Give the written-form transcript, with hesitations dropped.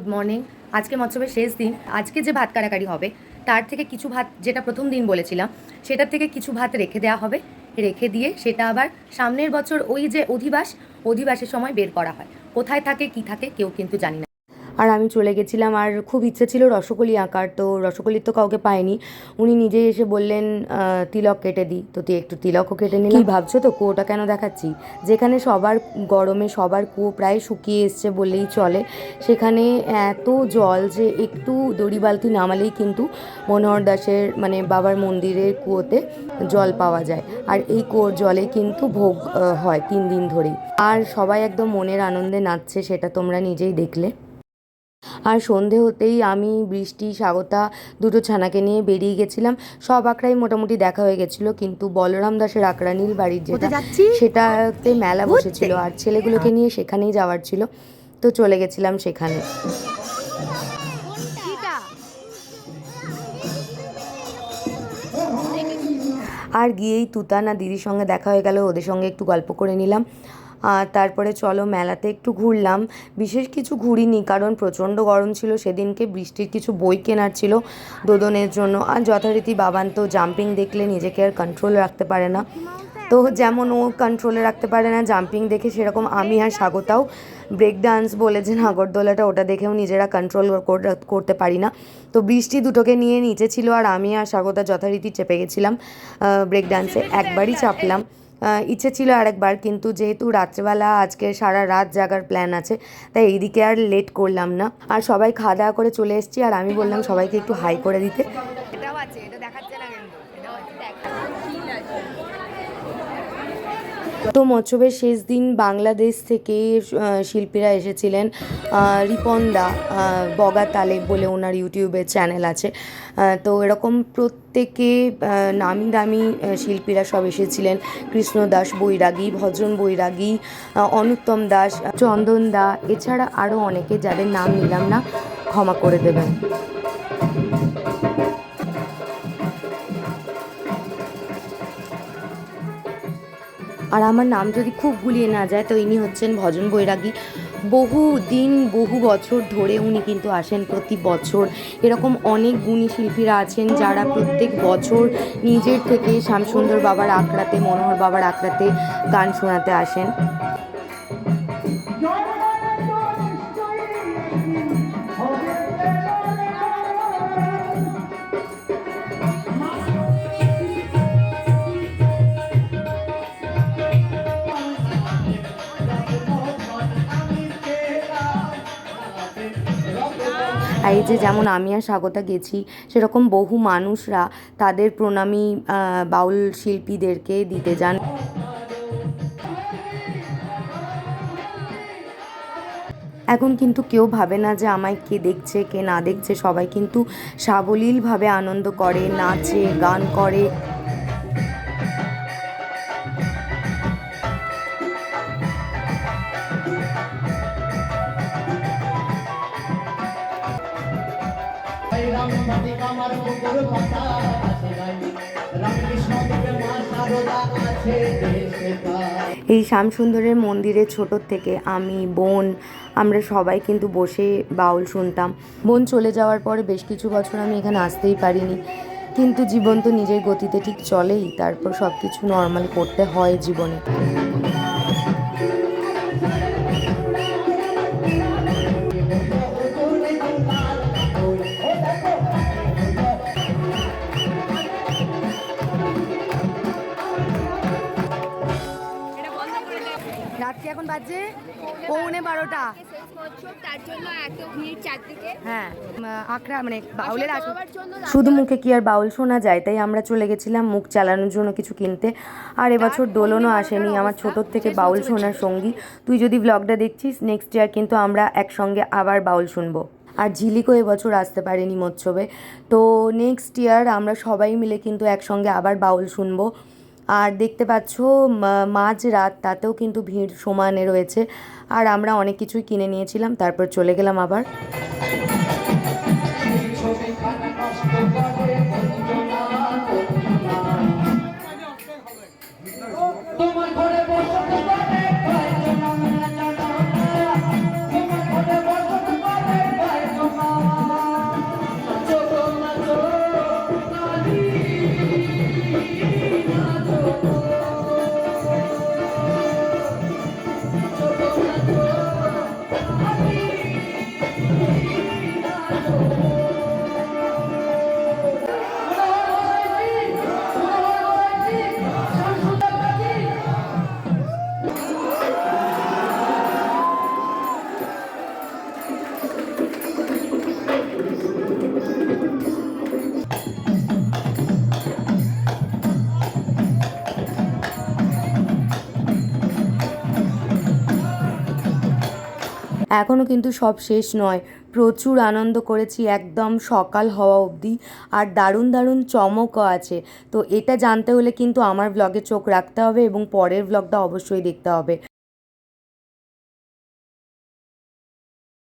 Good morning. আজকে মৎসবের শেষ দিন। আজকে যে ভাত কাড়াকাড়ি হবে তার থেকে কিছু ভাত, যেটা প্রথম দিন বলেছিলাম, সেটার থেকে কিছু ভাত রেখে দেওয়া হবে। রেখে দিয়ে সেটা আবার সামনের বছর ওই যে অধিবাসের সময় বের করা হয়। কোথায় থাকে কি থাকে কেউ কিন্তু জানি না। আর আমি চলে গেছিলাম, আর খুব ইচ্ছে ছিল রসগোল্লা আঁকার, তো রসগোল্লি তো কাউকে পাইনি। উনি নিজেই এসে বললেন তিলক কেটে দিই, তো একটু তিলকও কেটে নিলাম। কি ভাবছো তো কুয়োটা কেন দেখাচ্ছি? যেখানে সবার গরমে সবার কুয়ো প্রায় শুকিয়ে এসছে বললেই চলে, সেখানে এত জল যে একটু দড়ি বালতি নামালেই কিন্তু মনোহর দাসের মানে বাবার মন্দিরের কুয়োতে জল পাওয়া যায়। আর এই কুয়োর জলে কিন্তু ভোগ হয় 3 দিন ধরেই। আর সবাই একদম মনের আনন্দে নাচছে, সেটা তোমরা নিজেই দেখলে। আর সন্ধে হতেই আমি, বৃষ্টি, স্বাগতা দুটো ছানাকে নিয়ে বেরিয়ে গেছিলাম। সব আঁকড়াই মোটামুটি দেখা হয়ে গেছিলো, কিন্তু বলরাম দাসের আঁকড়া নীলবাড়ির যেটা, সেটাতে মেলা বসেছিল আর ছেলেগুলোকে নিয়ে সেখানেই যাওয়ার ছিল, তো চলে গেছিলাম সেখানে। আর গিয়েই তুতান আর দিদির সঙ্গে দেখা হয়ে গেল, ওদের সঙ্গে একটু গল্প করে নিলাম। আর তারপরে চলো মেলাতে একটু ঘুরলাম। বিশেষ কিছু ঘুরিনি, কারণ প্রচণ্ড গরম ছিল সেদিনকে। বৃষ্টির কিছু বই কেনার ছিল দোদনের জন্য, আর যথারীতি বাবান তো জাম্পিং দেখলে নিজেকে আর কন্ট্রোল রাখতে পারে না। তো যেমন ও কন্ট্রোলে রাখতে পারে না জাম্পিং দেখে, সেরকম আমি আর স্বাগতাও ব্রেক ডান্স বলে যে নাগরদোলাটা, ওটা দেখেও নিজেরা কন্ট্রোল করতে পারি না। তো বৃষ্টি দুটোকে নিয়ে নিচে ছিল, আর আমি আর স্বাগতা যথারীতি চেপে গেছিলাম ব্রেক ডান্সে। একবারই চাপলাম, ইচ্ছে ছিল আরেকবার, কিন্তু যেহেতু রাত্রেবেলা আজকে সারা রাত জাগার প্ল্যান আছে, তাই এইদিকে আর লেট করলাম না। আর সবাই খাওয়া দাওয়া করে চলে এসেছি, আর আমি বললাম সবাইকে একটু হাই করে দিতে। এটাও আছে, এটা দেখাচ্ছে না কিন্তু, এটাও আছে। তো মৎসবের শেষ দিন বাংলাদেশ থেকে শিল্পীরা এসেছিলেন। রিপন দা, বগা তালেব বলে ওনার ইউটিউবের চ্যানেল আছে। তো এরকম প্রত্যেকে নামি দামি শিল্পীরা সব এসেছিলেন। কৃষ্ণ দাস বৈরাগী, ভজন বৈরাগী, অনুত্তম দাস, চন্দন দা, এছাড়া আরও অনেকে, যাদের নাম নিলাম না, ক্ষমা করে দেবেন। আর আমার নাম যদি খুব গুলিয়ে না যায়, তো ইনি হচ্ছেন ভজন বৈরাগী। বহু দিন বহু বছর ধরে উনি কিন্তু আসেন প্রতি বছর। এরকম অনেক গুণী শিল্পীরা আছেন যারা প্রত্যেক বছর নিজের থেকে শ্যামসুন্দর বাবার আখড়াতে, মনোহর বাবার আখড়াতে গান শোনাতে আসেন। আর এই যে যেমন আমি আর স্বাগতা গেছি, সেরকম বহু মানুষরা তাদের প্রণামী বাউল শিল্পীদেরকে দিতে যান। এখন কিন্তু কেউ ভাবে না যে আমায় কে দেখছে কে না দেখছে, সবাই কিন্তু সাবলীলভাবে আনন্দ করে, নাচে, গান করে। এই শ্যামসুন্দরের মন্দিরে ছোটোর থেকে আমি, বোন, আমরা সবাই কিন্তু বসে বাউল শুনতাম। বোন চলে যাওয়ার পরে বেশ কিছু বছর আমি এখানে আসতেই পারিনি, কিন্তু জীবন তো নিজের গতিতে ঠিক চলেই, তারপর সব কিছু নর্মাল করতে হয় জীবনে। রাত্রি এখন বাজে 11:15। হ্যাঁ, আখড়া মানে বাউলের শুধু মুখে কি আর বাউল শোনা যায়, তাই আমরা চলে গেছিলাম মুখ চালানোর জন্য কিছু কিনতে। আর এবছর দোলনও আসেনি, আমার ছোটোর থেকে বাউল শোনার সঙ্গী। তুই যদি ব্লগটা দেখছিস, নেক্সট ইয়ার কিন্তু আমরা একসঙ্গে আবার বাউল শুনবো। আর ঝিলিকও এবছর আসতে পারেনি মৎসবে, তো নেক্সট ইয়ার আমরা সবাই মিলে কিন্তু একসঙ্গে আবার বাউল শুনবো। আর দেখতে পাচ্ছ মাঝ রাত, তাতেও কিন্তু ভিড় সমানে রয়েছে। আর আমরা অনেক কিছুই কিনে নিয়েছিলাম, তারপর চলে গেলাম আবার। এখনও কিন্তু সব শেষ নয়, প্রচুর আনন্দ করেছি একদম সকাল হওয়া অবধি, আর দারুণ দারুণ চমকও আছে। তো এটা জানতে হলে কিন্তু আমার ব্লগে চোখ রাখতে হবে এবং পরের ব্লগটা অবশ্যই দেখতে হবে।